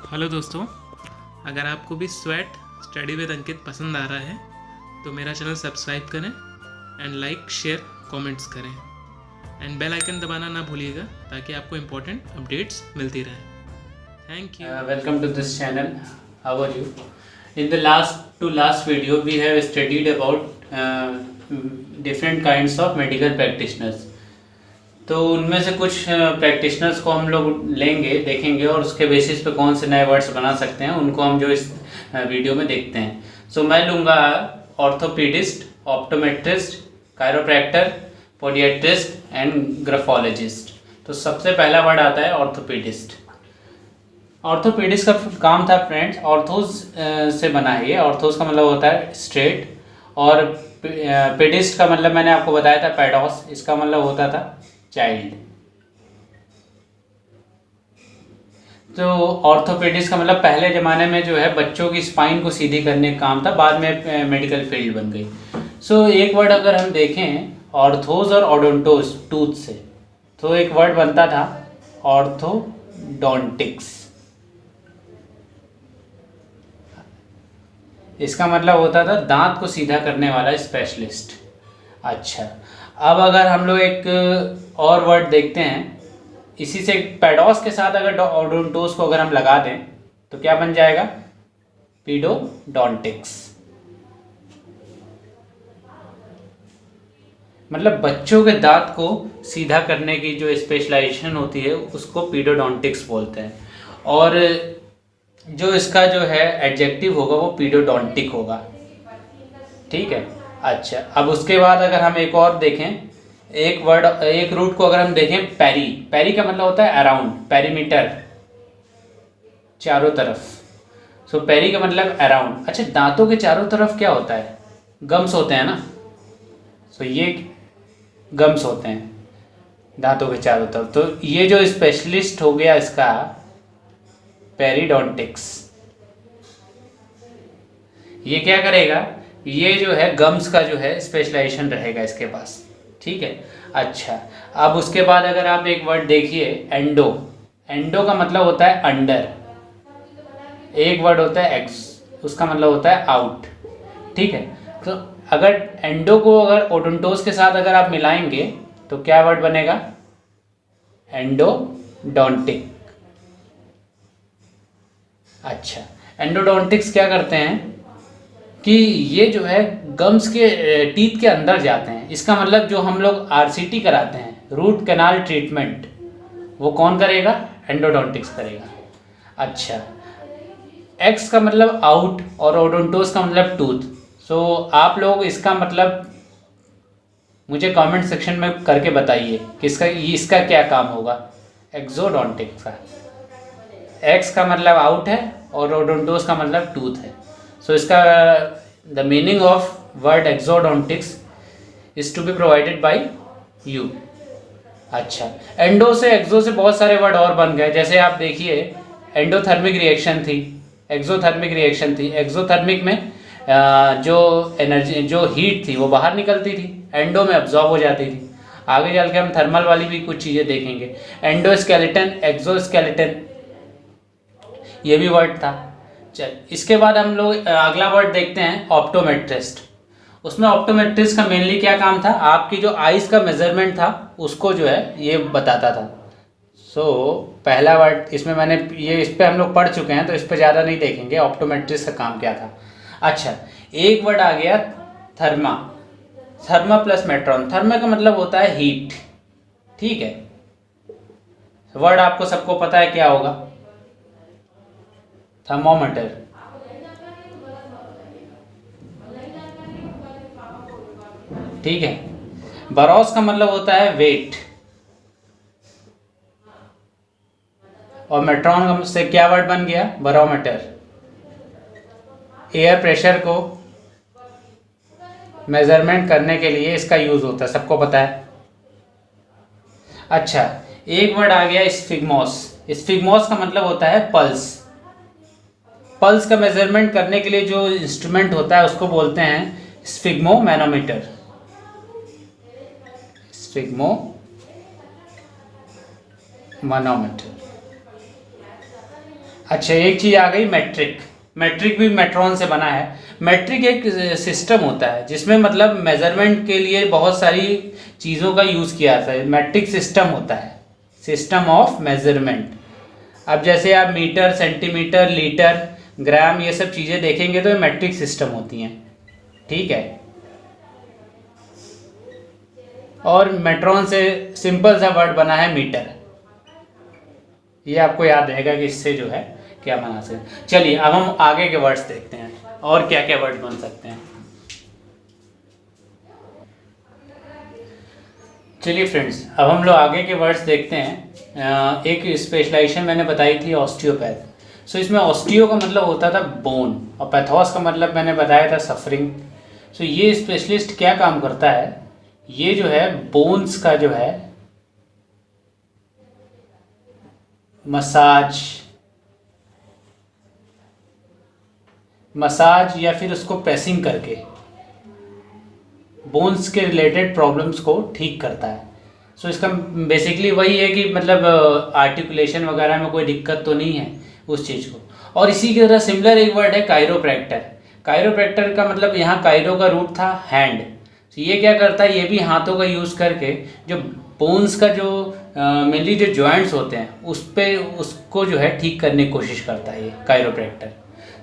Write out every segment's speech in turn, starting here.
Hello दोस्तों, अगर आपको भी स्वेट स्टडी विद अंकित पसंद आ रहा है तो मेरा चैनल सब्सक्राइब करें एंड लाइक शेयर कमेंट्स करें एंड बेल आइकन दबाना ना भूलिएगा ताकि आपको इम्पोर्टेंट अपडेट्स मिलती रहें। Thank you. Welcome to this channel. How are you? In the last video, we have studied about different kinds of medical practitioners. तो उनमें से कुछ प्रैक्टिशनर्स को हम लोग लेंगे, देखेंगे और उसके बेसिस पे कौन से नए वर्ड्स बना सकते हैं उनको हम जो इस वीडियो में देखते हैं। सो मैं लूँगा orthopaedist, optometrist, chiropractor, podiatrist and graphologist. तो सबसे पहला वर्ड आता है ऑर्थोपीडिस्ट। ऑर्थोपीडिस्ट का काम था फ्रेंड्स, ऑर्थोज से बना है ये। ऑर्थोज का मतलब होता है स्ट्रेट और पेडिस्ट का मतलब मैंने आपको बताया था पैडोस, इसका मतलब होता था चाइल्ड। तो ऑर्थोपेडिस्ट का मतलब पहले ज़माने में जो है बच्चों की स्पाइन को सीधी करने का काम था, बाद में मेडिकल फील्ड बन गई। सो एक वर्ड अगर हम देखें ऑर्थोज और ओडोंटोस टूथ से, तो एक वर्ड बनता था ऑर्थोडोंटिक्स। इसका मतलब होता था दांत को सीधा करने वाला स्पेशलिस्ट। अच्छा, अब अगर हम लोग एक और वर्ड देखते हैं, इसी से पैडोस के साथ अगर ओडोंटोस को अगर हम लगा दें तो क्या बन जाएगा? पीडोडोंटिक्स। मतलब बच्चों के दांत को सीधा करने की जो स्पेशलाइजेशन होती है उसको पीडोडोंटिक्स बोलते हैं, और जो इसका जो है एडजेक्टिव होगा वो पीडोडोंटिक होगा। ठीक है। अच्छा, अब उसके बाद अगर हम एक और देखें, एक रूट को अगर हम देखें पेरी, पेरी का मतलब होता है अराउंड, पेरीमीटर, चारों तरफ। सो पेरी का मतलब अराउंड। अच्छा, दांतों के चारों तरफ क्या होता है? गम्स होते हैं ना। सो ये गम्स होते हैं दांतों के चारों तरफ। तो ये जो स्पेशलिस्ट हो गया इसका पेरीडोंटिक्स, ये क्या करेगा? ये जो है गम्स का जो है स्पेशलाइजेशन रहेगा इसके पास। ठीक है। अच्छा, अब उसके बाद अगर आप एक वर्ड देखिए एंडो, एंडो का मतलब होता है अंडर। एक वर्ड होता है एक्स, उसका मतलब होता है आउट। ठीक है। तो अगर एंडो को अगर ओडोंटोस के साथ अगर आप मिलाएंगे तो क्या वर्ड बनेगा? एंडोडोंटिक। अच्छा, एंडोडोंटिक्स क्या करते हैं कि ये जो है गम्स के टीथ के अंदर जाते हैं। इसका मतलब जो हम लोग आरसीटी कराते हैं, रूट कैनाल ट्रीटमेंट, वो कौन करेगा? एंडोडोंटिक्स करेगा। अच्छा, एक्स का मतलब आउट और ओडोंटोस का मतलब टूथ। सो आप लोग इसका मतलब मुझे कमेंट सेक्शन में करके बताइए कि इसका क्या काम होगा एक्सोडोंटिक्स का। एक्स का मतलब आउट है और ओडोंटोस का मतलब टूथ है। सो इसका the meaning of word exodontics is to be provided by you. अच्छा, एंडो से एक्सो से बहुत सारे वर्ड और बन गए। जैसे आप देखिए एंडोथर्मिक रिएक्शन थी, एक्सोथर्मिक रिएक्शन थी। एक्सोथर्मिक में जो एनर्जी, जो हीट थी वो बाहर निकलती थी, एंडो में अब्जॉर्ब हो जाती थी। आगे चल के हम थर्मल वाली भी कुछ चीज़ें देखेंगे। एंडोस्केलेटन, एक्सोस्केलेटन, ये भी वर्ड था। चल, इसके बाद हम लोग अगला वर्ड देखते हैं ऑप्टोमेट्रिस्ट। उसमें ऑप्टोमेट्रिस्ट का मेनली क्या काम था? आपकी जो आइज़ का मेजरमेंट था उसको जो है ये बताता था। सो पहला वर्ड इसमें मैंने ये, इस पर हम लोग पढ़ चुके हैं तो इस पर ज़्यादा नहीं देखेंगे ऑप्टोमेट्रिस्ट का काम क्या था। अच्छा, एक वर्ड आ गया थर्मा, थर्मा प्लस मेट्रॉन। थर्मा का मतलब होता है हीट। ठीक है। वर्ड आपको सबको पता है क्या होगा? थर्मोमीटर। ठीक है। बरॉस का मतलब होता है वेट, और मेट्रॉन से क्या वर्ड बन गया? बैरोमीटर। एयर प्रेशर को मेजरमेंट करने के लिए इसका यूज होता है, सबको पता है। अच्छा, एक वर्ड आ गया स्फिग्मोस। स्फिग्मोस का मतलब होता है पल्स। पल्स का मेजरमेंट करने के लिए जो इंस्ट्रूमेंट होता है उसको बोलते हैं स्फिग्मोमैनोमीटर। स्फिग्मोमैनोमीटर। अच्छा, एक चीज़ आ गई, मैट्रिक। मैट्रिक भी मेट्रॉन से बना है। मैट्रिक एक सिस्टम होता है जिसमें मतलब मेजरमेंट के लिए बहुत सारी चीज़ों का यूज़ किया जाता है। मैट्रिक सिस्टम होता है, सिस्टम ऑफ मेजरमेंट। अब जैसे आप मीटर, सेंटीमीटर, लीटर, ग्राम, ये सब चीज़ें देखेंगे तो ये मैट्रिक सिस्टम होती हैं। ठीक है। और मेट्रॉन से सिंपल सा वर्ड बना है मीटर। ये आपको याद रहेगा कि इससे जो है क्या बना सकते। चलिए अब हम आगे के वर्ड्स देखते हैं और क्या क्या वर्ड बन सकते हैं। चलिए फ्रेंड्स, अब हम लोग आगे के वर्ड्स देखते हैं। एक स्पेशलाइजेशन मैंने बताई थी ऑस्टियोपैथ। सो इसमें ऑस्टियो का मतलब होता था बोन और पैथोस का मतलब मैंने बताया था सफरिंग। सो ये स्पेशलिस्ट क्या काम करता है, ये जो है बोन्स का जो है मसाज या फिर उसको प्रेसिंग करके बोन्स के रिलेटेड प्रॉब्लम्स को ठीक करता है। सो इसका बेसिकली वही है कि मतलब आर्टिकुलेशन वगैरह में कोई दिक्कत तो नहीं है उस चीज़ को। और इसी की तरह सिमिलर एक वर्ड है कायरोप्रैक्टर। कायरोप्रैक्टर का मतलब यहाँ कायरो का रूट था हैंड। तो ये क्या करता है, ये भी हाथों का यूज़ करके जो बोन्स का जो मेनली जो जॉइंट्स होते हैं उस पे उसको जो है ठीक करने की कोशिश करता है ये कायरोप्रैक्टर।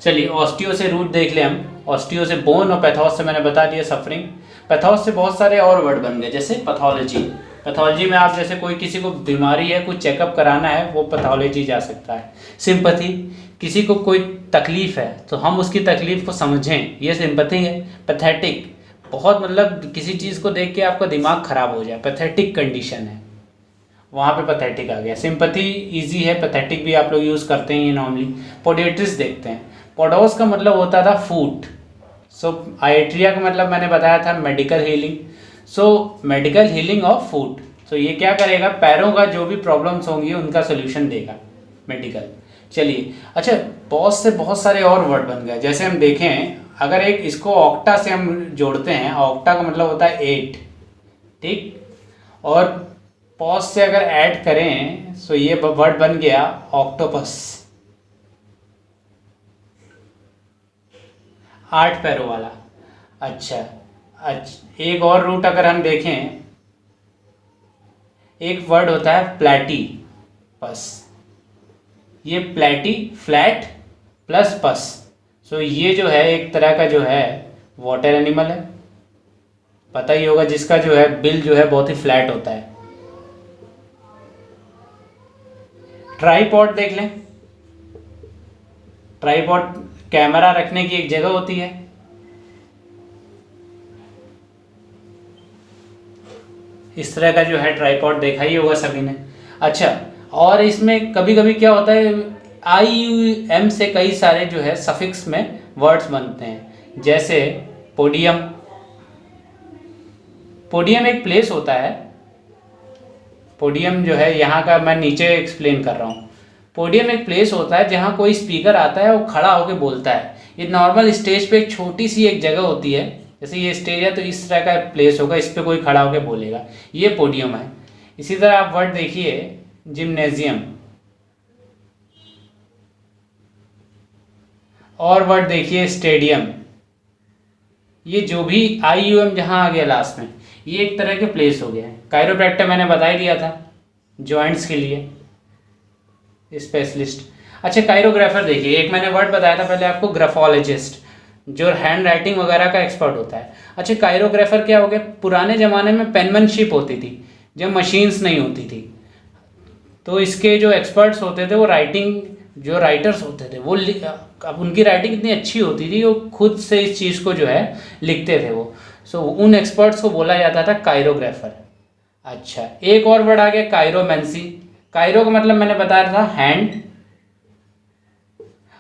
चलिए ऑस्टियो से रूट देख लें हम। ऑस्टियो से बोन और पैथोस से मैंने बता दिया सफरिंग। पैथोस से बहुत सारे और वर्ड बन गए, जैसे पैथोलॉजी। पैथोलॉजी में आप जैसे कोई किसी को बीमारी है, कुछ चेकअप कराना है, वो पैथोलॉजी जा सकता है। सिंपैथी, किसी को कोई तकलीफ है तो हम उसकी तकलीफ को समझें, ये सिंपैथी है। पैथेटिक, बहुत मतलब किसी चीज़ को देख के आपका दिमाग खराब हो जाए, पैथेटिक कंडीशन है, वहाँ पे पैथेटिक आ गया। सिंपैथी इजी है, पैथेटिक भी आप लोग यूज़ करते हैं नॉर्मली। पोडिएट्रिस देखते हैं। पोडोस का मतलब होता था फूट। सो आइट्रिया का मतलब मैंने बताया था medical healing. So medical healing of foot. So ये क्या करेगा, पैरों का जो भी प्रॉब्लम्स होंगी उनका सोल्यूशन देगा मेडिकल। चलिए अच्छा, पॉज से बहुत सारे और वर्ड बन गए। जैसे हम देखें, अगर एक इसको ऑक्टा से हम जोड़ते हैं, ऑक्टा का मतलब होता है 8, ठीक। और पॉज से अगर ऐड करें तो ये वर्ड बन गया ऑक्टोपस, 8 पैरों वाला। अच्छा, एक और रूट अगर हम देखें, एक वर्ड होता है प्लैटीपस। ये प्लैटी, फ्लैट प्लस पस। सो ये जो है एक तरह का जो है वाटर एनिमल है, पता ही होगा, जिसका जो है बिल जो है बहुत ही फ्लैट होता है। ट्राइपॉड देख लें। ट्राइपॉड कैमरा रखने की एक जगह होती है। इस तरह का जो है ट्राइपॉड देखा ही होगा सभी ने। अच्छा, और इसमें कभी कभी क्या होता है, IUM से कई सारे जो है सफिक्स में वर्ड्स बनते हैं, जैसे पोडियम। पोडियम एक प्लेस होता है। पोडियम जो है यहाँ का मैं नीचे एक्सप्लेन कर रहा हूँ। पोडियम एक प्लेस होता है जहाँ कोई स्पीकर आता है, वो खड़ा होकर बोलता है। ये नॉर्मल स्टेज पे एक छोटी सी एक जगह होती है, जैसे ये स्टेज है तो इस तरह का प्लेस होगा, इस पे कोई खड़ा होकर बोलेगा, ये पोडियम है। इसी तरह आप वर्ड देखिए जिम्नेजियम, और वर्ड देखिए स्टेडियम। ये जो भी IUM जहाँ आ गया लास्ट में, ये एक तरह के प्लेस हो गया है। कायरोप्रैक्टर मैंने बता ही दिया था, जॉइंट्स के लिए स्पेशलिस्ट। अच्छा, कायरोग्राफर देखिए, एक मैंने वर्ड बताया था पहले आपको, ग्राफोलॉजिस्ट, जो हैंड राइटिंग वगैरह का एक्सपर्ट होता है। अच्छा, कायरोग्राफर क्या हो गया, पुराने ज़माने में पेनमैनशिप होती थी जब मशीन्स नहीं होती थी, तो इसके जो एक्सपर्ट्स होते थे वो राइटिंग, जो राइटर्स होते थे वो अब उनकी राइटिंग इतनी अच्छी होती थी, वो खुद से इस चीज़ को जो है लिखते थे वो। सो उन एक्सपर्ट्स को बोला जाता था कायरोग्राफर। अच्छा, एक और वर्ड आ गया कायरोमैंसी। कायरो का मतलब मैंने बताया था हैंड,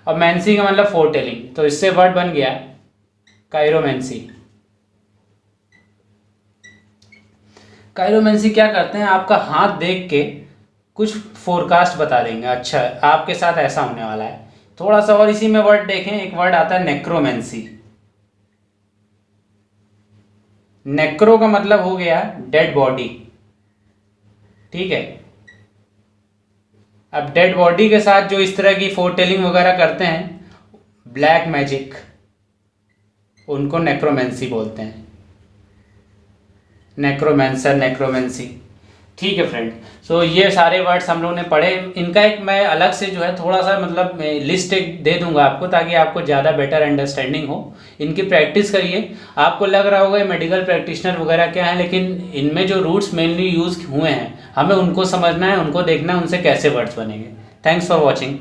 और मैंसी का मतलब फोरटेलिंग, तो इससे वर्ड बन गया कायरोमैंसी। कायरोमैंसी क्या करते हैं, आपका हाथ देख के कुछ फोरकास्ट बता देंगे, अच्छा आपके साथ ऐसा होने वाला है। थोड़ा सा और इसी में वर्ड देखें, एक वर्ड आता है नेक्रोमैंसी। नेक्रो का मतलब हो गया डेड बॉडी, ठीक है। अब डेड बॉडी के साथ जो इस तरह की फोरटेलिंग वगैरह करते हैं, ब्लैक मैजिक, उनको नेक्रोमेंसी बोलते हैं, नेक्रोमेंसर, नेक्रोमेंसी। ठीक है फ्रेंड, सो ये सारे वर्ड्स हम लोग ने पढ़े। इनका एक मैं अलग से जो है थोड़ा सा मतलब लिस्ट एक दे दूंगा आपको, ताकि आपको ज़्यादा बेटर अंडरस्टैंडिंग हो। इनकी प्रैक्टिस करिए। आपको लग रहा होगा मेडिकल प्रैक्टिशनर वगैरह क्या है, लेकिन इनमें जो रूट्स मेनली यूज हुए हैं, हमें उनको समझना है, उनको देखना है, उनसे कैसे वर्ड्स बनेंगे। Thanks for watching.